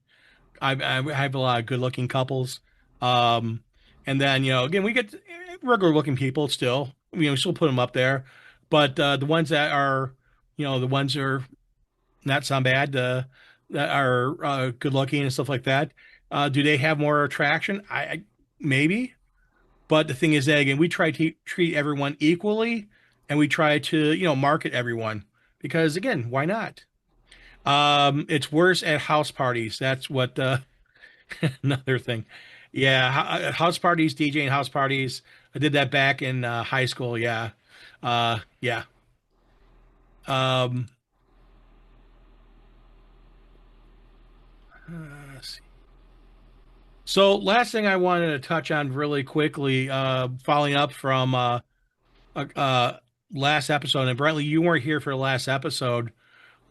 I have a lot of good looking couples. Um, and then again, we get regular looking people still. We still put them up there, but the ones that are, the ones that are not so bad, that are good looking and stuff like that. Do they have more attraction? I maybe, but the thing is that again, we try to treat everyone equally, and we try to market everyone because again, why not? It's worse at house parties. That's what another thing. Yeah, house parties, DJing house parties. I did that back in high school. Yeah, yeah. Um, let's see. So last thing I wanted to touch on really quickly, following up from uh, uh, last episode, and Brentley, you weren't here for the last episode.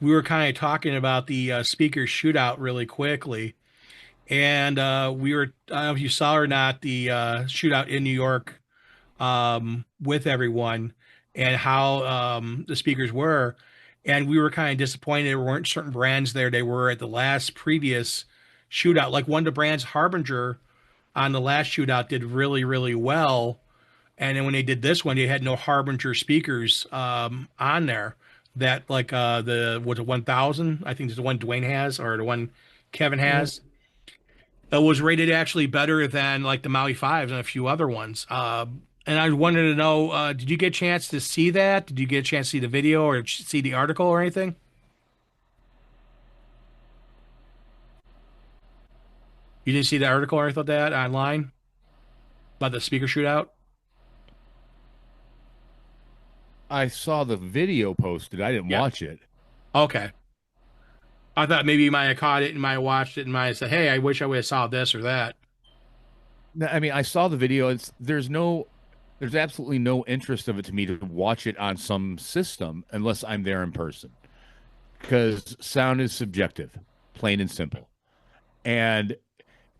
We were kind of talking about the speaker shootout really quickly, and we were, I don't know if you saw or not, the shootout in New York with everyone and how the speakers were. And we were kind of disappointed there weren't certain brands there. They were at the last previous shootout. Like one of the brands, Harbinger, on the last shootout did really, really well. And then when they did this one, they had no Harbinger speakers on there. That like the what's it 1000? I think it's the one Dwayne has or the one Kevin has. It was rated actually better than like the Maui Fives and a few other ones. And I wanted to know, did you get a chance to see that? Did you get a chance to see the video or see the article or anything? You didn't see the article or anything like that online about the speaker shootout? I saw the video posted. I didn't Yeah. watch it. Okay. I thought maybe you might have caught it and might have watched it and might have said, "Hey, I wish I would have saw this or that." No, I mean, I saw the video. There's absolutely no interest of it to me to watch it on some system unless I'm there in person, because sound is subjective, plain and simple. And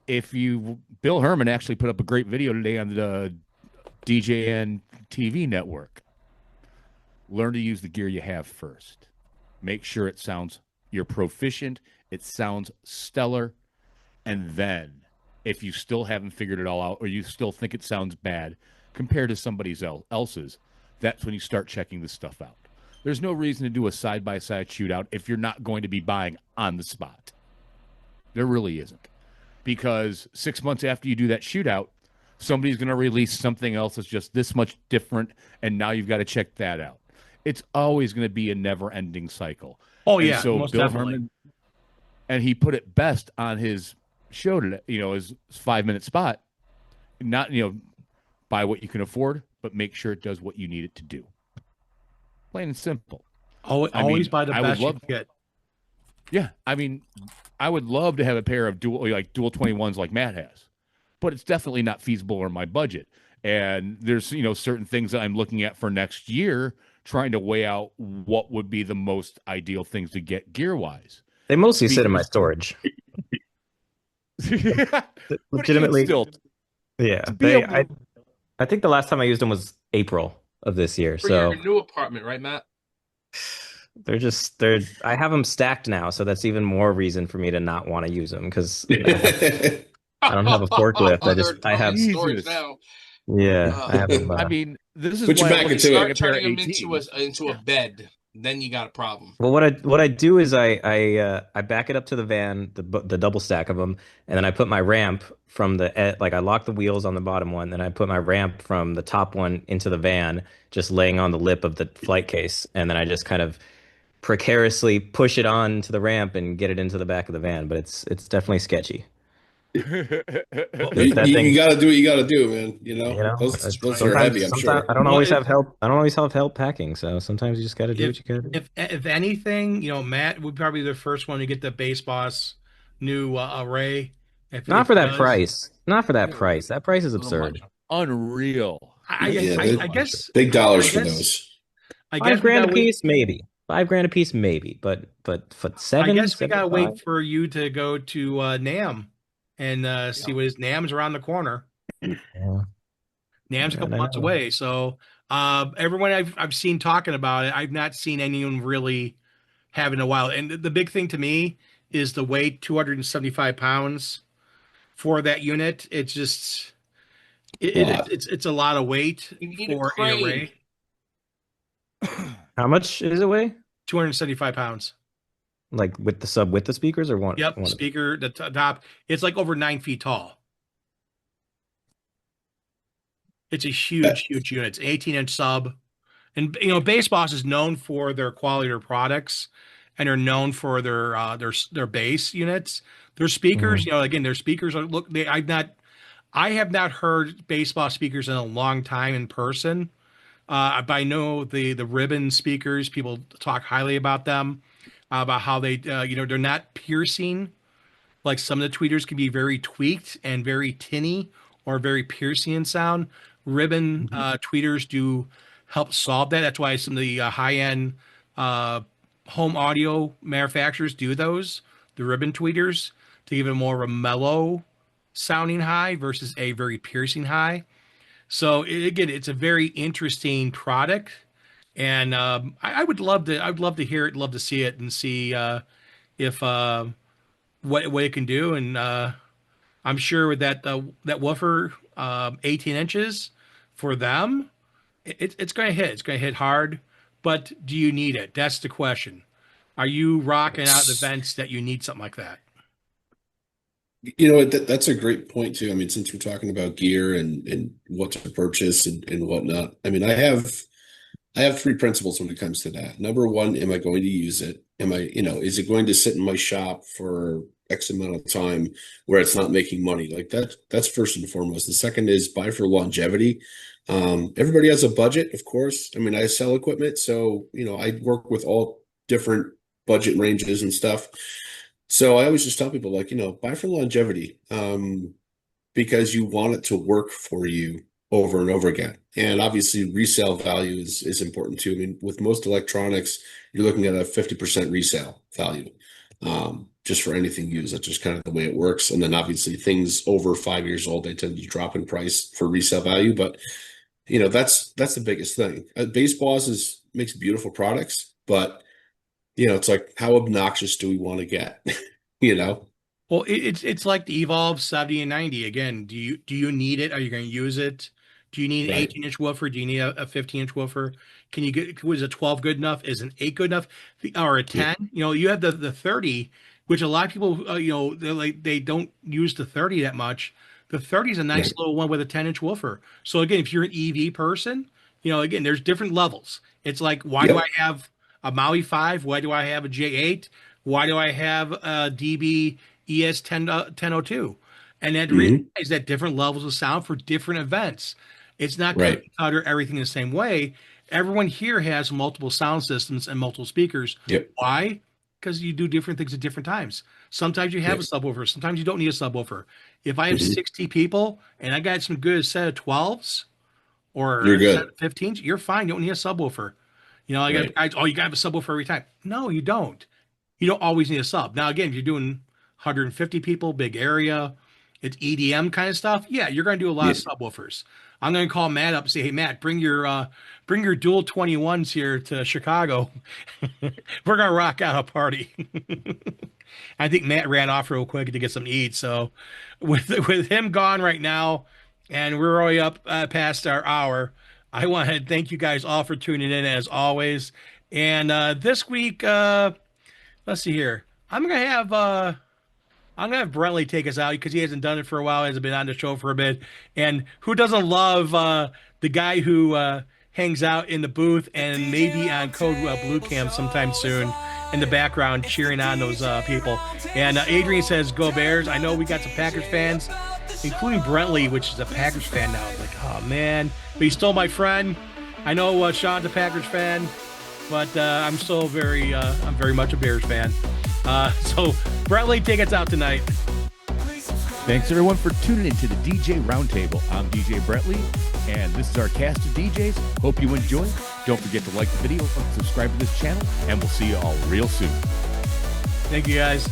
Bill Herman actually put up a great video today on the DJN TV network. Learn to use the gear you have first. Make sure you're proficient, it sounds stellar, and then if you still haven't figured it all out or you still think it sounds bad compared to somebody else's, that's when you start checking this stuff out. There's no reason to do a side-by-side shootout if you're not going to be buying on the spot. There really isn't. Because 6 months after you do that shootout, somebody's going to release something else that's just this much different, and now you've got to check that out. It's always going to be a never-ending cycle. Oh And yeah, so most Bill definitely. Herman, and he put it best on his show today, his 5-minute spot. Not, buy what you can afford, but make sure it does what you need it to do. Plain and simple. Always buy the I would best you love, can get. yeah, I would love to have a pair of dual 21s like Matt has, but it's definitely not feasible in my budget. And there's, certain things that I'm looking at for next year, trying to weigh out what would be the most ideal things to get gear wise. They mostly sit in my Speakers. storage. But even Legitimately, still, yeah. to be able to, I think the last time I used them was April of this year. For So your new apartment, right, Matt? I have them stacked now, so that's even more reason for me to not want to use them because I don't have a forklift. I have, Jesus. storage now. yeah, I have them. This is Put you why back I'm into looking it. at a pair Turning of them 18s. into a bed, then you got a problem. Well, what I do is I back it up to the van, the double stack of them, and then I put my ramp from like I lock the wheels on the bottom one, then I put my ramp from the top one into the van, just laying on the lip of the flight case, and then I just kind of precariously push it on to the ramp and get it into the back of the van. But it's definitely sketchy. You, That you thing, got to do what you got to do, man. Those are sometimes heavy, I'm sometimes sure. I don't Well, always have help. I don't always have help packing, so sometimes you just got to do what you got to do. if anything, Matt would probably be the first one to get the Base Boss new array. Not If for he that does, price. Not for that Yeah. price. That price is A little much. absurd. Unreal. Yeah, I guess big dollars I for guess those. I Five guess we grand a gotta wait. piece, maybe. 5 grand a piece, maybe. But for I seven, guess we gotta 75? wait for you to go to Nam and see what his Nam's around the corner. Yeah, Nam's a and couple I months know. away, so everyone I've seen talking about it, I've not seen anyone really having a while. And the big thing to me is the weight, 275 pounds for that unit. It's just Lot. it's a lot of weight You need a for a crane. array. How much is it weigh? 275 pounds. Like with the speakers or Yep, one of them? speaker, the top. It's like over 9 feet tall. It's a Uh, huge unit. It's 18-inch sub. And Bass Boss is known for their quality of their products, and are known for their bass units. Their speakers, Mhm. again, their speakers are I have not heard Bass Boss speakers in a long time in person. But I know the ribbon speakers. People talk highly about them, about how they they're not piercing. Like some of the tweeters can be very tweaked and very tinny or very piercing in sound. Ribbon tweeters do help solve that. That's why some of the high-end uh, home audio manufacturers do those, the ribbon tweeters, to give it more of a mellow sounding high versus a very piercing high. So again, it's a very interesting product, and I would love to. I'd love to hear it, love to see it, and see if what it can do. And I'm sure with that woofer, 18 inches for them, it's going to hit. It's going to hit hard. But do you need it? That's the question. Are you rocking out the vents that you need something like that? That's a great point too. I mean, since we're talking about gear and what to purchase and whatnot. I mean, I have I have three principles when it comes to that. Number one, am I going to use it? Am I, is it going to sit in my shop for X amount of time where it's not making money? Like that's first and foremost. The second is buy for longevity. Everybody has a budget, of course. I mean, I sell equipment, so I work with all different budget ranges and stuff. So I always just tell people like, buy for longevity. Because you want it to work for you over and over again. And obviously resale value is important too. I mean, with most electronics, you're looking at a 50% resale value, just for anything used. That's just kind of the way it works. And then obviously things over 5 years old, they tend to drop in price for resale value. But that's the biggest thing. Baseballs makes beautiful products, but it's like, how obnoxious do we want to get? you know? Well, it's like the Evolve 70 and 90. Again, do you need it? Are you going to use it? Do you need an Right. 18-inch woofer? Do you need a 15-inch woofer? Can you get, was a 12 good enough? Is an 8 good enough? Or a 10? You have the 30, which a lot of people, they don't use the 30 that much. The 30 is a nice Right. little one with a 10-inch woofer. So again, if you're an EV person, again, there's different levels. It's like, why do Yep. I have a Maui 5? Why do I have a J8? Why do I have a DB ES 1002? And that Mhm. is that different levels of sound for different events. It's not Right. cookie cutter everything the same way. Everyone here has multiple sound systems and multiple speakers. Yep. Why? Because you do different things at different times. Sometimes you have Yep. a subwoofer. Sometimes you don't need a subwoofer. If I have Mhm. 60 people and I got some good set of 12s or You're a set good. of 15s, you're fine. You don't need a subwoofer. I got Right. guys, oh, you got to have a subwoofer every time. No, you don't. You don't always need a sub. Now, again, if you're doing 150 people, big area, it's EDM kind of stuff. Yeah, you're going to do a lot Yeah. of subwoofers. I'm going to call Matt up and say, "Hey, Matt, bring your dual 21s here to Chicago. We're going to rock out a party." I think Matt ran off real quick to get something to eat. So, with him gone right now, and we're already up past our hour, I want to thank you guys all for tuning in as always. And this week, let's see here. I'm gonna have Brentley take us out because he hasn't done it for a while, hasn't been on the show for a bit. And who doesn't love the guy who hangs out in the booth and maybe on Code Blue Cam sometime soon in the background cheering on those people. And Adrian says, "Go Bears!" I know we got some Packers fans, including Brentley, which is a Packers fan now. Like, oh man, but he stole my friend. I know Sean's a Packers fan, but I'm still I'm very much a Bears fan. So, Brentley, take us out tonight. Thanks everyone for tuning into the DJ Roundtable. I'm DJ Brentley, and this is our cast of DJs. Hope you enjoy. Don't forget to like the video, subscribe to this channel, and we'll see you all real soon. Thank you, guys.